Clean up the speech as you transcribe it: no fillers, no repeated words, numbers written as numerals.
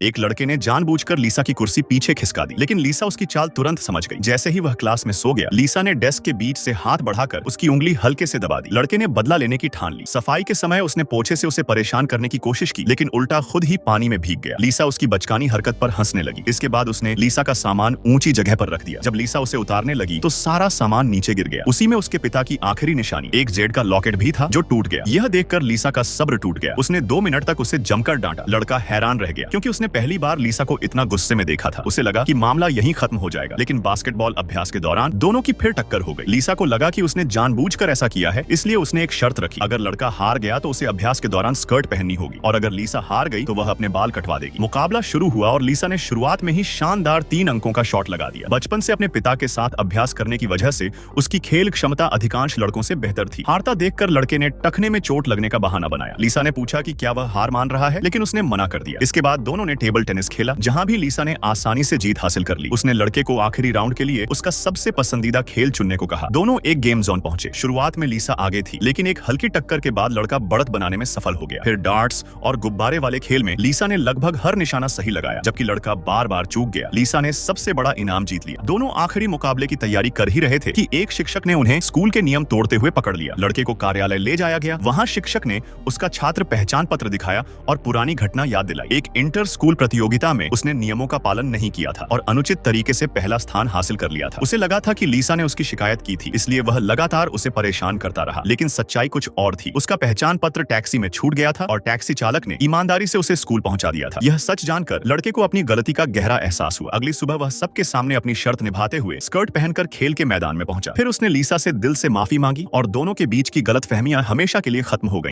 एक लड़के ने जानबूझकर लीसा की कुर्सी पीछे खिसका दी, लेकिन लीसा उसकी चाल तुरंत समझ गई। जैसे ही वह क्लास में सो गया, लीसा ने डेस्क के बीच से हाथ बढ़ाकर उसकी उंगली हल्के से दबा दी। लड़के ने बदला लेने की ठान ली। सफाई के समय उसने पोछे से उसे परेशान करने की कोशिश की, लेकिन उल्टा खुद ही पानी में भीग गया। लीसा उसकी बचकानी हरकत पर हंसने लगी। इसके बाद उसने लीसा का सामान ऊंची जगह पर रख दिया। जब लीसा उसे उतारने लगी तो सारा सामान नीचे गिर गया। उसी में उसके पिता की आखिरी निशानी, एक जेड का लॉकेट भी था जो टूट गया। यह देखकर लीसा का सब्र टूट गया। उसने 2 मिनट तक उसे जमकर डांटा। लड़का हैरान रह गया, क्योंकि उसने पहली बार लीसा को इतना गुस्से में देखा था। उसे लगा कि मामला यहीं खत्म हो जाएगा, लेकिन बास्केटबॉल अभ्यास के दौरान दोनों की फिर टक्कर हो गई। लीसा को लगा कि उसने जानबूझकर ऐसा किया है, इसलिए उसने एक शर्त रखी। अगर लड़का हार गया तो उसे अभ्यास के दौरान स्कर्ट पहननी होगी, और अगर लीसा हार गई तो वह अपने बाल कटवा देगी। मुकाबला शुरू हुआ और लीसा ने शुरुआत में ही शानदार 3 अंकों का शॉट लगा दिया। बचपन से अपने पिता के साथ अभ्यास करने की वजह से उसकी खेल क्षमता अधिकांश लड़कों से बेहतर थी। हारता देखकर लड़के ने टखने में चोट लगने का बहाना बनाया। लीसा ने पूछा कि क्या वह हार मान रहा है, लेकिन उसने मना कर दिया। इसके बाद दोनों ने टेबल टेनिस खेला, जहां भी लीसा ने आसानी से जीत हासिल कर ली। उसने लड़के को आखिरी राउंड के लिए उसका सबसे पसंदीदा खेल चुनने को कहा। दोनों एक गेम जोन पहुंचे। शुरुआत में लीसा आगे थी, लेकिन एक हल्की टक्कर के बाद लड़का बढ़त बनाने में सफल हो गया। फिर डार्ट्स और गुब्बारे वाले खेल में लीसा ने लगभग हर निशाना सही लगाया, जबकि लड़का बार बार चूक गया। लीसा ने सबसे बड़ा इनाम जीत लिया। दोनों आखिरी मुकाबले की तैयारी कर ही रहे थे कि एक शिक्षक ने उन्हें स्कूल के नियम तोड़ते हुए पकड़ लिया। लड़के को कार्यालय ले जाया गया। वहां शिक्षक ने उसका छात्र पहचान पत्र दिखाया और पुरानी घटना याद दिलाई। एक इंटर स्कूल प्रतियोगिता में उसने नियमों का पालन नहीं किया था और अनुचित तरीके से पहला स्थान हासिल कर लिया था। उसे लगा था कि लीसा ने उसकी शिकायत की थी, इसलिए वह लगातार उसे परेशान करता रहा। लेकिन सच्चाई कुछ और थी। उसका पहचान पत्र टैक्सी में छूट गया था और टैक्सी चालक ने ईमानदारी से उसे स्कूल पहुंचा दिया था। यह सच जानकर लड़के को अपनी गलती का गहरा एहसास हुआ। अगली सुबह वह सबके सामने अपनी शर्त निभाते हुए स्कर्ट पहनकर खेल के मैदान में पहुंचा। फिर उसने लीसा से दिल से माफी मांगी और दोनों के बीच की गलतफहमियां हमेशा के लिए खत्म हो गई।